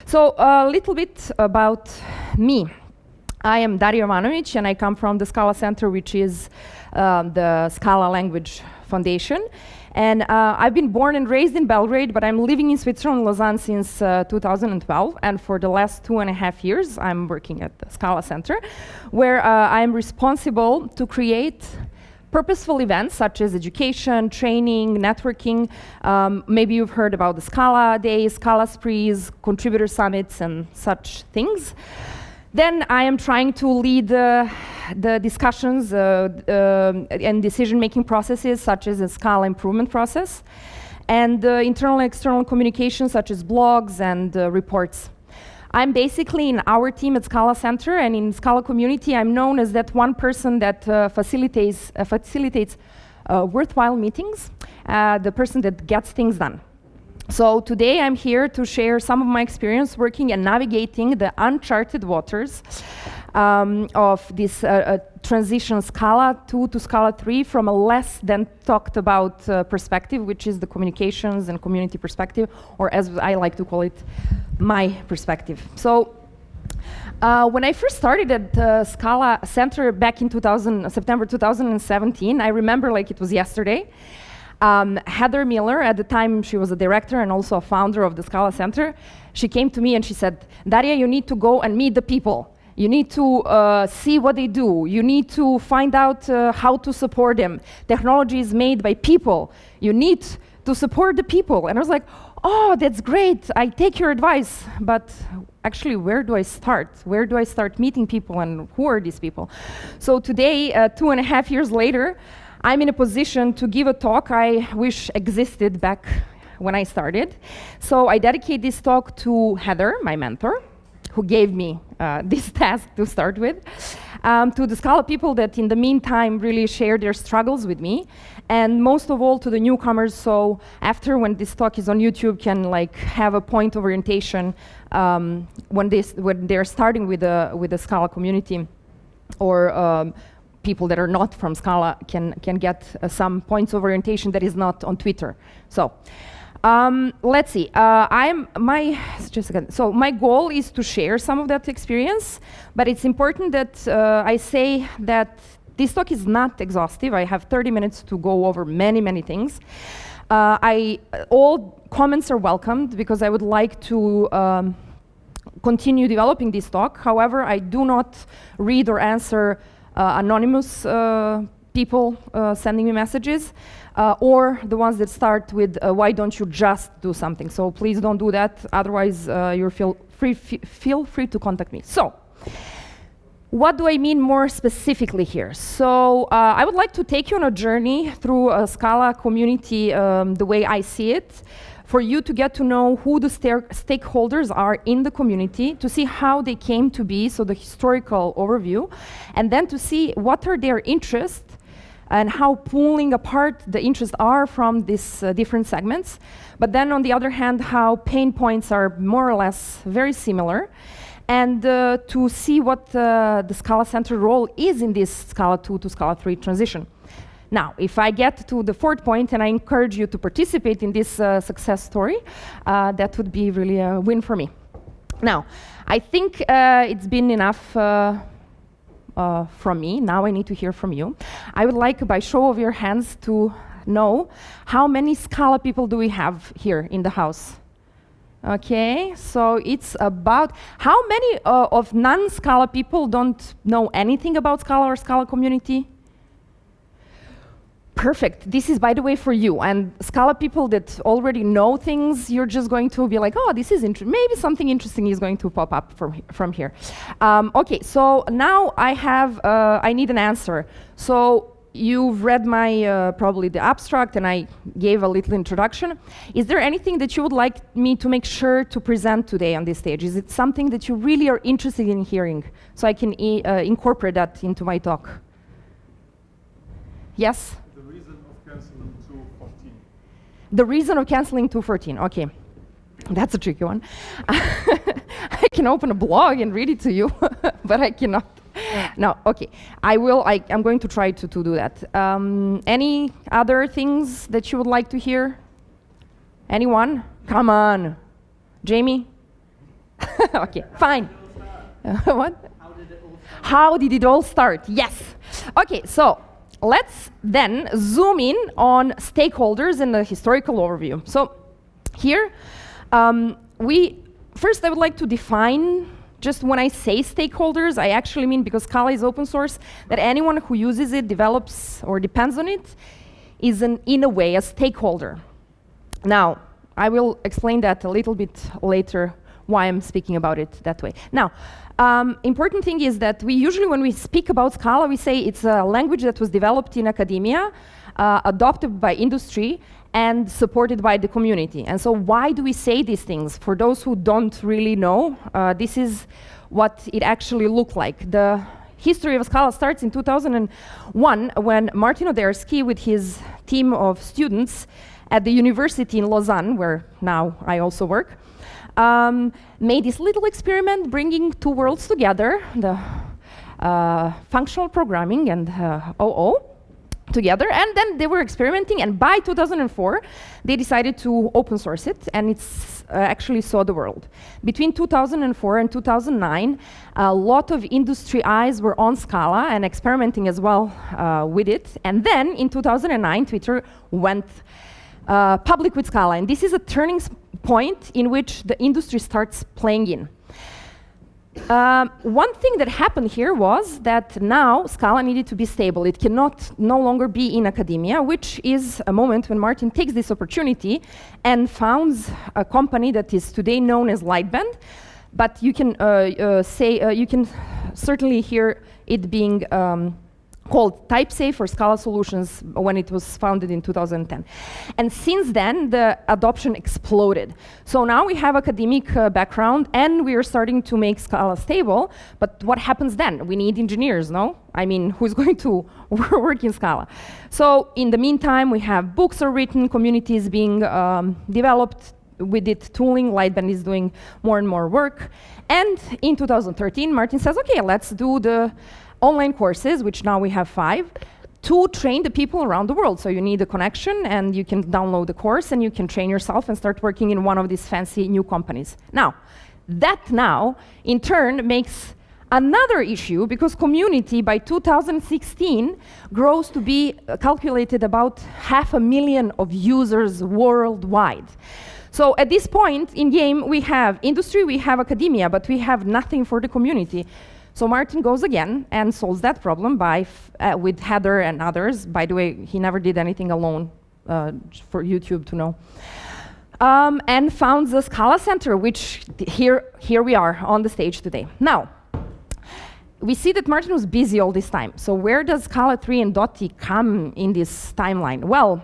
So a little bit about me. I am Darja Jovanovic, and I come from the Scala Center, which is the Scala Language Foundation. And I've been born and raised in Belgrade, but I'm living in Switzerland, Lausanne, since 2012. And for the last 2.5 years, I'm working at the Scala Center, where I'm responsible to create purposeful events such as education, training, networking. Maybe you've heard about the Scala Days, Scala Sprees, contributor summits, and such things. Then I am trying to lead the discussions and decision-making processes such as the Scala Improvement Process, and internal and external communication such as blogs and reports. I'm basically in our team at Scala Center, and in Scala community I'm known as that one person that facilitates worthwhile meetings, the person that gets things done. So today I'm here to share some of my experience working and navigating the uncharted waters of this transition Scala 2 to Scala 3 from a less than talked about perspective, which is the communications and community perspective, or as I like to call it, my perspective. So when I first started at the Scala Center back in September 2017, I remember like it was yesterday. Heather Miller, at the time she was a director and also a founder of the Scala Center, she came to me and she said, Darja, you need to go and meet the people. You need to see what they do. You need to find out how to support them. Technology is made by people. You need to support the people. And I was like, oh, that's great. I take your advice. But actually, where do I start? Where do I start meeting people, and who are these people? So today, 2.5 years later, I'm in a position to give a talk I wish existed back when I started. So I dedicate this talk to Heather, my mentor, who gave me this task to start with, to the Scala people that in the meantime really shared their struggles with me, and most of all to the newcomers, so after when this talk is on YouTube can like have a point of orientation when they're starting with the Scala community, or people that are not from Scala can get some points of orientation that is not on Twitter. So let's see. So my goal is to share some of that experience, but it's important that I say that this talk is not exhaustive. I have 30 minutes to go over many, many things. All comments are welcomed because I would like to continue developing this talk. However, I do not read or answer anonymous people sending me messages, or the ones that start with, why don't you just do something? So please don't do that, otherwise you feel free to contact me. So, what do I mean more specifically here? So I would like to take you on a journey through a Scala community the way I see it, for you to get to know who the stakeholders are in the community, to see how they came to be, so the historical overview, and then to see what are their interests and how pulling apart the interests are from these different segments. But then on the other hand, how pain points are more or less very similar, and to see what the Scala Center role is in this Scala 2 to Scala 3 transition. Now, if I get to the fourth point, and I encourage you to participate in this success story, that would be really a win for me. Now, I think it's been enough from me. Now I need to hear from you. I would like, by show of your hands, to know how many Scala people do we have here in the house? Okay, so it's about, how many of non-Scala people don't know anything about Scala or Scala community? Perfect. This is, by the way, for you. And Scala people that already know things, you're just going to be like, oh, this is interesting. Maybe something interesting is going to pop up from here. Okay, so now I need an answer. So you've read my, probably the abstract, and I gave a little introduction. Is there anything that you would like me to make sure to present today on this stage? Is it something that you really are interested in hearing, so I can incorporate that into my talk? Yes? The reason of canceling 214, okay. That's a tricky one. I can open a blog and read it to you, but I cannot. No, okay. I'm going to try to do that. Any other things that you would like to hear? Anyone? Come on. Jamie? Okay, fine. What? How did it all start? How did it all start? Yes. Okay, so let's then zoom in on stakeholders in the historical overview. So here, first I would like to define, just when I say stakeholders, I actually mean, because Scala is open source, that anyone who uses it, develops, or depends on it is, in a way, a stakeholder. Now, I will explain that a little bit later, why I'm speaking about it that way. Now, important thing is that we usually, when we speak about Scala, we say it's a language that was developed in academia, adopted by industry, and supported by the community. And so why do we say these things? For those who don't really know, this is what it actually looked like. The history of Scala starts in 2001 when Martin Odersky, with his team of students at the university in Lausanne, where now I also work, made this little experiment bringing two worlds together, the functional programming and OO together, and then they were experimenting, and by 2004 they decided to open source it, and it's actually saw the world. Between 2004 and 2009, a lot of industry eyes were on Scala and experimenting as well with it, and then in 2009 Twitter went public with Scala, and this is a turning point in which the industry starts playing in. One thing that happened here was that now Scala needed to be stable. It cannot no longer be in academia, which is a moment when Martin takes this opportunity and founds a company that is today known as Lightband, but you can you can certainly hear it being called TypeSafe or Scala Solutions when it was founded in 2010. And since then, the adoption exploded. So now we have academic background and we are starting to make Scala stable, but what happens then? We need engineers, no? I mean, who's going to work in Scala? So in the meantime, we have books are written, communities being developed with it, tooling, Lightband is doing more and more work. And in 2013, Martin says, okay, let's do the online courses, which now we have 5, to train the people around the world. So you need a connection, and you can download the course, and you can train yourself and start working in one of these fancy new companies. Now, that in turn, makes another issue, because community by 2016 grows to be calculated about 500,000 of users worldwide. So at this point in game, we have industry, we have academia, but we have nothing for the community. So Martin goes again and solves that problem by with Heather and others. By the way, he never did anything alone for YouTube to know. And founds the Scala Center, which here we are on the stage today. Now, we see that Martin was busy all this time. So where does Scala 3 and Dotty come in this timeline? Well,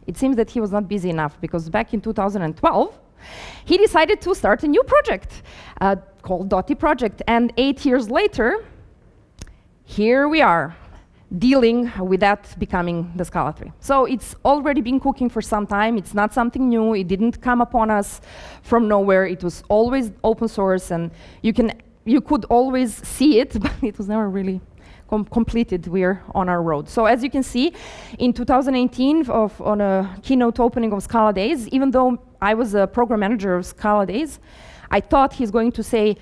it seems that he was not busy enough, because back in 2012, he decided to start a new project called Dotty Project. And 8 years later, here we are, dealing with that becoming the Scala 3. So it's already been cooking for some time. It's not something new. It didn't come upon us from nowhere. It was always open source, and you could always see it, but it was never really completed. We're on our road. So as you can see, in 2018, on a keynote opening of Scala Days, even though I was a program manager of Scala Days, I thought he's going to say,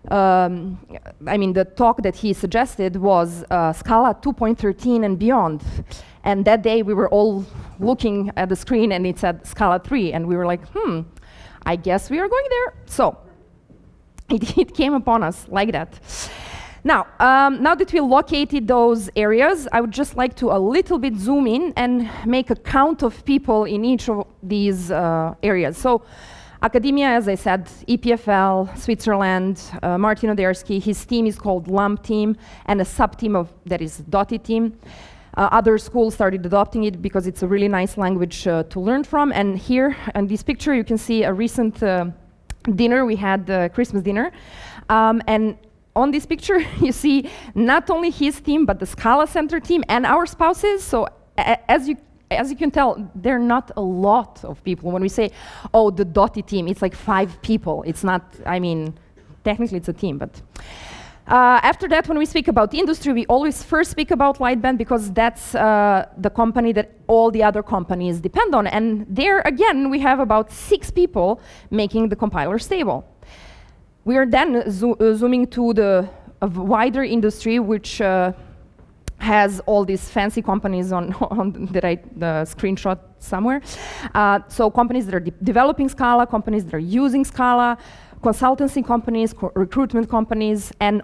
the talk that he suggested was Scala 2.13 and beyond. And that day we were all looking at the screen and it said Scala 3, and we were like, I guess we are going there. So it came upon us like that. Now, now that we located those areas, I would just like to a little bit zoom in and make a count of people in each of these areas. So, academia, as I said, EPFL, Switzerland, Martin Odersky, his team is called LUMP team, and a sub-team of that is Dotty team. Other schools started adopting it because it's a really nice language to learn from. And here, in this picture, you can see a recent dinner. We had the Christmas dinner. And on this picture, you see not only his team, but the Scala Center team and our spouses. So as you can tell, there are not a lot of people. When we say, oh, the Dotty team, it's like 5 people. It's not, technically it's a team, but. After that, when we speak about industry, we always first speak about Lightband because that's the company that all the other companies depend on. And there, again, we have about 6 people making the compiler stable. We are then zooming to the wider industry, which has all these fancy companies on that I screenshot somewhere. So companies that are developing Scala, companies that are using Scala, consultancy companies, recruitment companies, and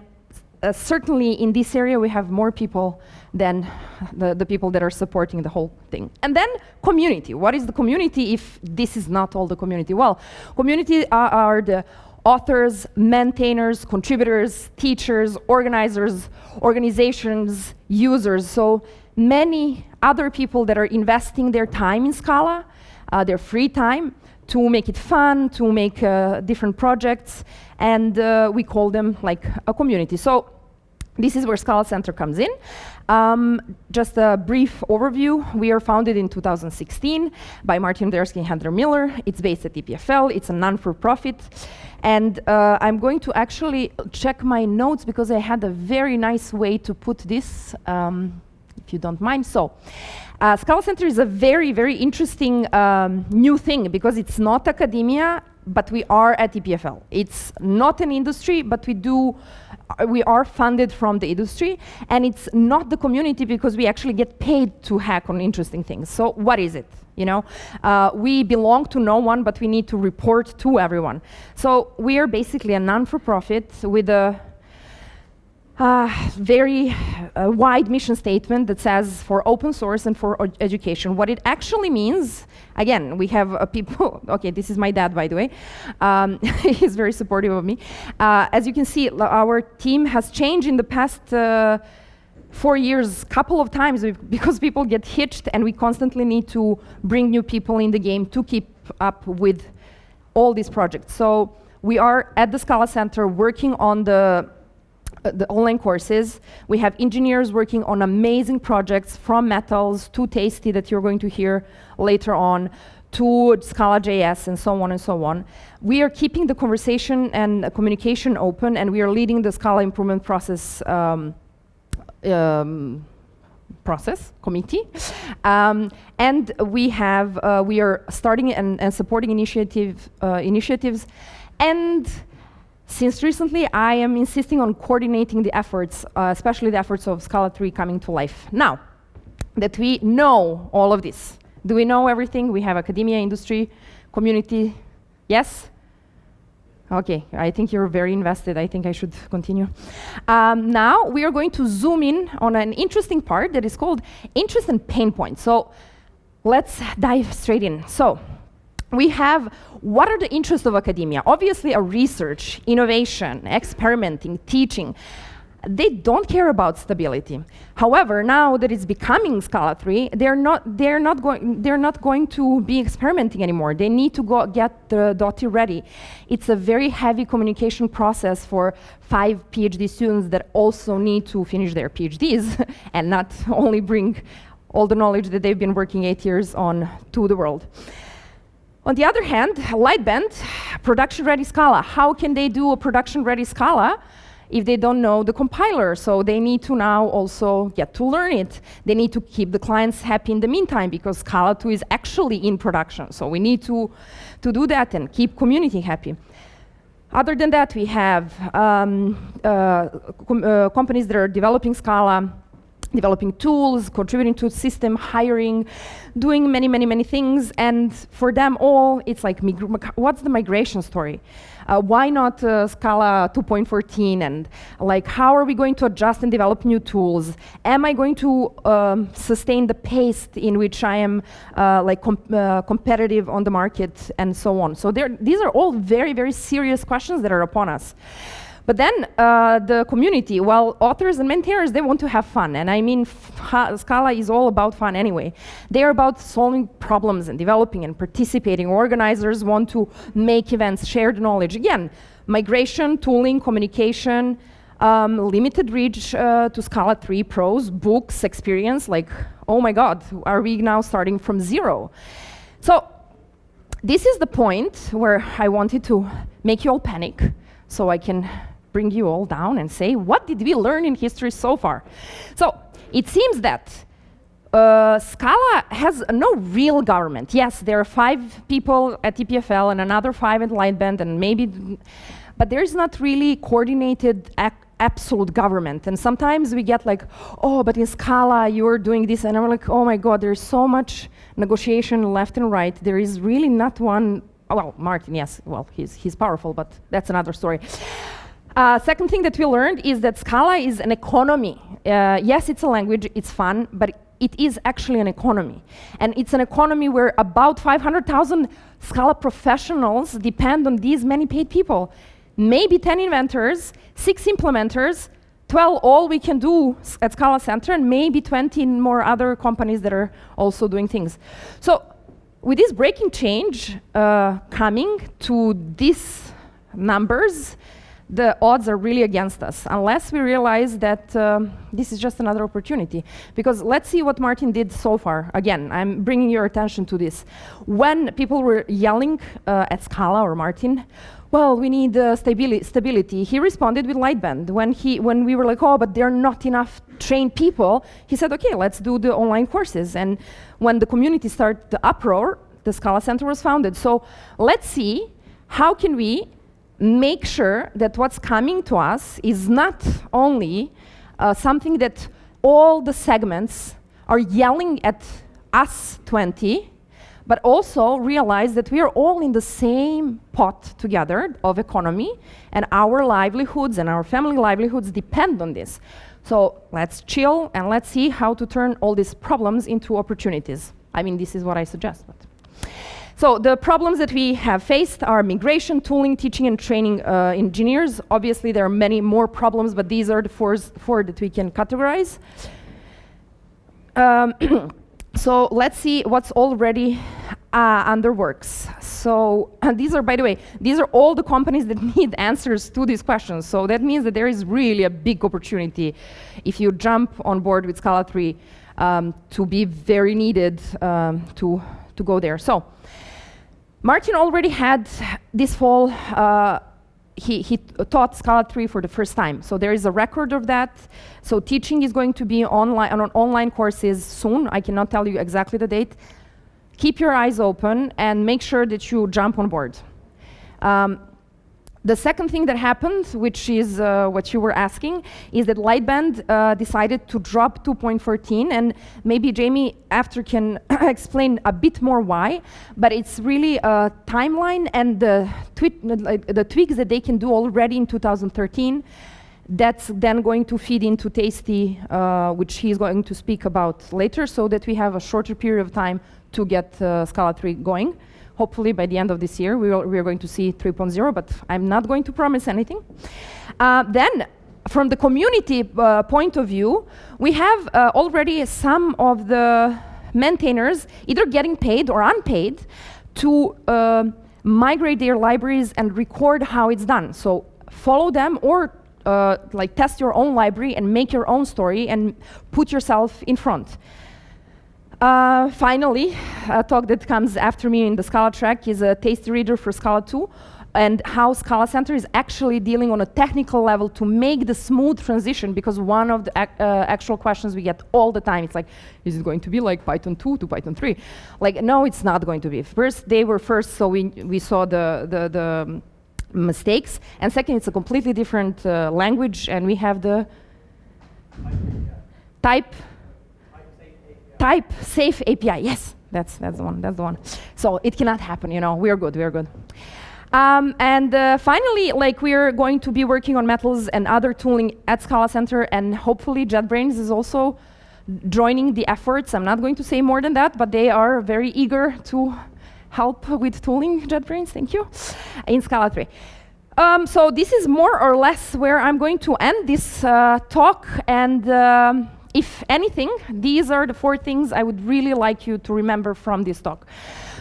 certainly in this area we have more people than the people that are supporting the whole thing. And then community. What is the community if this is not all the community? Well, community are the authors, maintainers, contributors, teachers, organizers, organizations, users. So many other people that are investing their time in Scala, their free time, to make it fun, to make different projects, and we call them like a community. So this is where Scala Center comes in. Just a brief overview. We are founded in 2016 by Martin Odersky and Heather Miller. It's based at EPFL. It's a non-for-profit. And I'm going to actually check my notes because I had a very nice way to put this, if you don't mind. So, Scala Center is a very, very interesting new thing because it's not academia, but we are at EPFL. It's not an industry, but we are funded from the industry, and it's not the community because we actually get paid to hack on interesting things. So what is it? You know, we belong to no one, but we need to report to everyone. So we are basically a non-for-profit with a very wide mission statement that says for open source and for education. What it actually means, again, we have people, okay, this is my dad, by the way. He's very supportive of me. As you can see, our team has changed in the past 4 years, couple of times, because people get hitched and we constantly need to bring new people in the game to keep up with all these projects. So we are at the Scala Center working on the online courses. We have engineers working on amazing projects, from metals to Tasty that you're going to hear later on, to Scala.js and so on and so on. We are keeping the conversation and communication open, and we are leading the Scala Improvement Process committee, and we are starting and supporting initiatives, and since recently I am insisting on coordinating the efforts, especially the efforts of Scala 3 coming to life. Now that we know all of this, do we know everything? We have academia, industry, community, yes? Okay, I think you're very invested. I think I should continue. Now we are going to zoom in on an interesting part that is called interest and pain points. So let's dive straight in. So we have, what are the interests of academia? Obviously, research, innovation, experimenting, teaching. They don't care about stability. However, now that it's becoming Scala 3, they're not going to be experimenting anymore. They need to get the Dotty ready. It's a very heavy communication process for 5 PhD students that also need to finish their PhDs and not only bring all the knowledge that they've been working 8 years on to the world. On the other hand, Lightband, production-ready Scala. How can they do a production-ready Scala if they don't know the compiler? So they need to now also get to learn it. They need to keep the clients happy in the meantime because Scala 2 is actually in production. So we need to do that and keep community happy. Other than that, we have companies that are developing Scala, developing tools, contributing to the system, hiring, doing many, many, many things. And for them all, it's like, what's the migration story? Why not Scala 2.14? And like, how are we going to adjust and develop new tools? Am I going to sustain the pace in which I am competitive on the market and so on? So these are all very, very serious questions that are upon us. But then the community, well, authors and maintainers, they want to have fun. And I mean, Scala is all about fun anyway. They're about solving problems and developing and participating. Organizers want to make events, share the knowledge. Again, migration, tooling, communication, limited reach to Scala 3 pros, books, experience. Like, oh my God, are we now starting from zero? So this is the point where I wanted to make you all panic so I can bring you all down and say, what did we learn in history so far? So it seems that Scala has no real government. Yes, there are 5 people at EPFL and another 5 at Lightband, and maybe, but there is not really coordinated absolute government. And sometimes we get like, oh, but in Scala you're doing this, and I'm like, oh my God, there's so much negotiation left and right. There is really not one. Oh, well, Martin, yes, well, he's powerful, but that's another story. Second thing that we learned is that Scala is an economy. Yes, it's a language, it's fun, but it is actually an economy. And it's an economy where about 500,000 Scala professionals depend on these many paid people. Maybe 10 inventors, 6 implementers, 12 all we can do at Scala Center, and maybe 20 more other companies that are also doing things. So with this breaking change coming to these numbers, the odds are really against us, unless we realize that this is just another opportunity. Because let's see what Martin did so far. Again, I'm bringing your attention to this. When people were yelling at Scala or Martin, well, we need stability, he responded with Lightband. When we were like, oh, but there are not enough trained people, he said, okay, let's do the online courses. And when the community started the uproar, the Scala Center was founded. So let's see, how can we make sure that what's coming to us is not only something that all the segments are yelling at us 20, but also realize that we are all in the same pot together of economy, and our livelihoods and our family livelihoods depend on this. So let's chill and let's see how to turn all these problems into opportunities. I mean, this is what I suggest. But. So the problems that we have faced are migration, tooling, teaching, and training engineers. Obviously, there are many more problems, but these are the four that we can categorize. So let's see what's already under works. So these are, by the way, these are all the companies that need answers to these questions. So that means that there is really a big opportunity if you jump on board with Scala 3 to be very needed to go there. So Martin already had this fall, he taught Scala 3 for the first time. So there is a record of that. So teaching is going to be online on online courses soon. I cannot tell you exactly the date. Keep your eyes open and make sure that you jump on board. The second thing that happened, which is what you were asking, is that Lightband decided to drop 2.14, and maybe Jamie after can explain a bit more why, but it's really a timeline and the tweaks that they can do already in 2013. That's then going to feed into Tasty, which he's going to speak about later, so that we have a shorter period of time to get Scala 3 going. Hopefully by the end of this year we are going to see 3.0, but I'm not going to promise anything. Then from the community point of view, we have already some of the maintainers either getting paid or unpaid to migrate their libraries and record how it's done. So follow them or like test your own library and make your own story and put yourself in front. Finally, a talk that comes after me in the Scala track is a Tasty Reader for Scala 2, and how Scala Center is actually dealing on a technical level to make the smooth transition, because one of the actual questions we get all the time, it's like, is it going to be like Python 2 to Python 3? Like, no, it's not going to be. First, they were first, so we saw the mistakes, and second, it's a completely different language, and we have the type safe API. Yes, that's the one. So it cannot happen, you know. We are good. And finally, like, we're going to be working on metals and other tooling at Scala Center, and hopefully JetBrains is also joining the efforts. I'm not going to say more than that, but they are very eager to help with tooling, JetBrains, thank you, in Scala 3. So this is more or less where I'm going to end this talk, and if anything, these are the 4 things I would really like you to remember from this talk.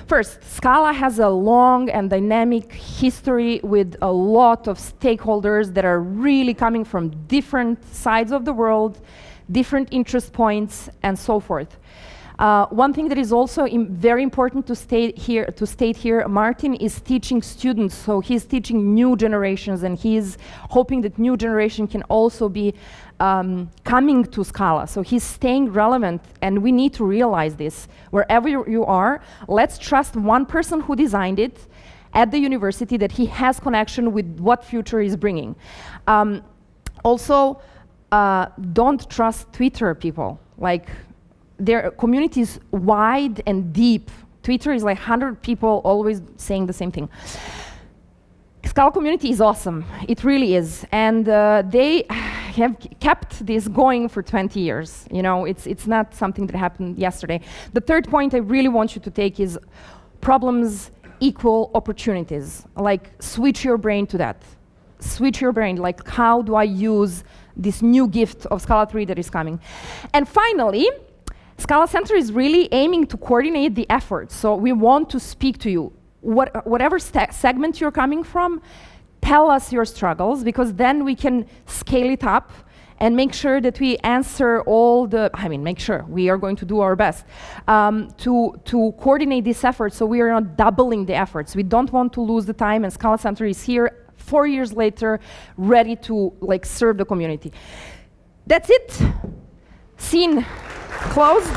First, Scala has a long and dynamic history with a lot of stakeholders that are really coming from different sides of the world, different interest points, and so forth. One thing that is also very important to state here, Martin is teaching students, so he's teaching new generations, and he's hoping that new generation can also be coming to Scala. So he's staying relevant, and we need to realize this. Wherever you are, let's trust one person who designed it at the university, that he has connection with what future is bringing. Also, don't trust Twitter people. Like, their community is wide and deep. Twitter is like 100 people always saying the same thing. Scala community is awesome. It really is. And they have kept this going for 20 years. You know, it's not something that happened yesterday. The third point I really want you to take is problems equal opportunities. Like, switch your brain to that. Switch your brain, like, how do I use this new gift of Scala 3 that is coming? And finally, Scala Center is really aiming to coordinate the efforts. So we want to speak to you. Whatever segment you're coming from, tell us your struggles, because then we can scale it up and make sure that we answer all the, we are going to do our best to coordinate this effort, so we are not doubling the efforts. We don't want to lose the time, and Scala Center is here 4 years later, ready to serve the community. That's it. Scene closed.